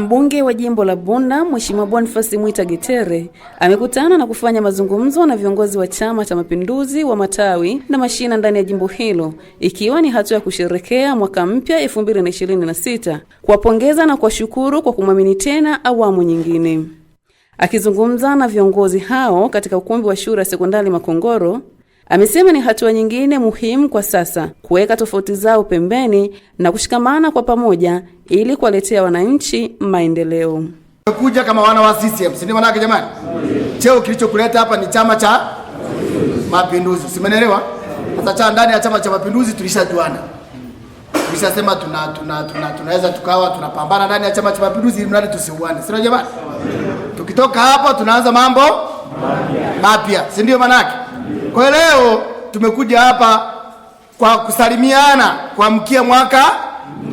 Mbunge wa jimbo la Bunda, Mheshimiwa Boniface Mwita Getere, amekutana na kufanya mazungumzo na viongozi wa Chama cha Mapinduzi wa matawi na mashina ndani ya jimbo hilo, ikiwa ni hatua ya kusherehekea mwaka mpya 2026, kuwapongeza na kuwashukuru kwa kumwamini tena awamu nyingine. Akizungumza na viongozi hao katika ukumbi wa shule ya sekondari Makongoro, amesema ni hatua nyingine muhimu kwa sasa kuweka tofauti zao pembeni na kushikamana kwa pamoja ili kuwaletea wananchi maendeleo. Tumekuja kama wana wa CCM, si ndio manake jamani? Cheo kilichokuleta hapa ni Chama cha Mapinduzi. Usimenelewa? Sasa ndani ya Chama cha Mapinduzi tulishajuana. Tulishasema tunaweza tukawa tunapambana ndani ya Chama cha Mapinduzi ili mradi tusiuane. Si ndio jamani? Tukitoka hapa tunaanza mambo mapya. Si ndio manake? Kwa leo tumekuja hapa kwa kusalimiana kuamkia mwaka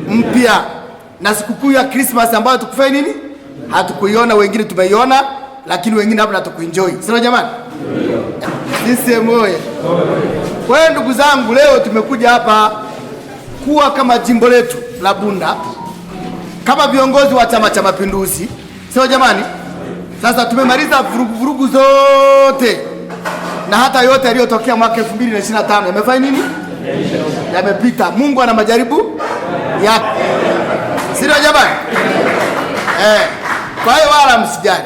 mpya na sikukuu ya Christmas ambayo tukufanya nini? Hatukuiona, wengine tumeiona, lakini wengine hapa hatukuenjoy. Sio jamani? Sisi moyo. Kwa hiyo ndugu zangu, leo tumekuja hapa kuwa kama jimbo letu la Bunda, kama viongozi wa Chama cha Mapinduzi. Sio jamani? Sasa tumemaliza vurugu zote na hata yote yaliyotokea mwaka 2025 yamefanya nini? Yamepita. Mungu ana majaribu yake. Sio jamani? Kwa hiyo wala msijali.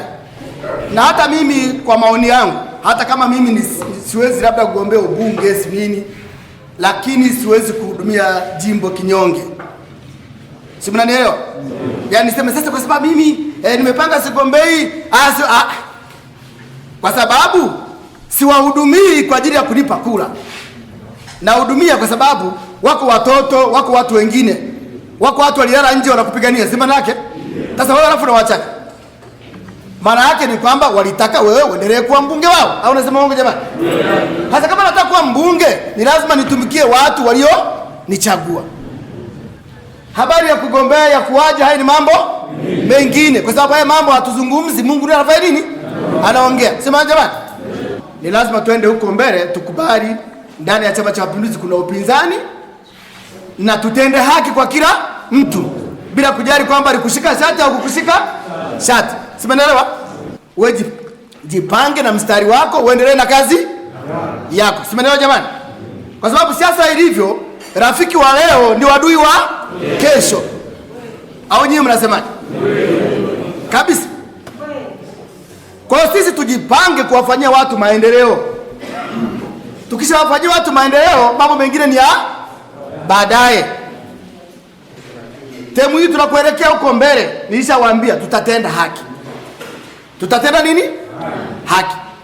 Na hata mimi kwa maoni yangu, hata kama mimi siwezi labda kugombea ubunge nini, lakini siwezi kuhudumia jimbo kinyonge. Si mnanielewa? Yaani niseme sasa kwa sababu mimi nimepanga sigombei, kwa sababu siwahudumii kwa ajili ya kulipa kura. Na hudumia kwa sababu wako watoto, wako watu wengine, wako watu waliala nje wanakupigania. Si maana yake? Sasa wewe alafu unawaacha. Maana yake ni kwamba walitaka wewe uendelee kuwa mbunge wao. Au unasema uongo jamani? Sasa kama nataka kuwa mbunge, ni lazima nitumikie watu walio nichagua. Habari ya kugombea ya kuwaje, haya ni mambo mengine. Kwa sababu haya mambo hatuzungumzi, Mungu ndiye anafanya nini? Anaongea. Sema jamani? Ni lazima tuende huko mbele, tukubali ndani ya Chama cha Mapinduzi kuna upinzani na tutende haki kwa kila mtu bila kujali kwamba alikushika shati au kukushika shati. Simenelewa? Wewe jipange na mstari wako uendelee na kazi yako. Simenelewa jamani? Kwa sababu siasa ilivyo, rafiki wa leo ni wadui wa kesho. Au nyinyi mnasemaje? Kabisa. Kwa hiyo sisi tujipange kuwafanyia watu maendeleo. Tukishawafanyia watu maendeleo, mambo mengine ni ya baadaye. Temu hii tunakuelekea huko mbele, nilishawaambia tutatenda haki. Tutatenda nini? Haki.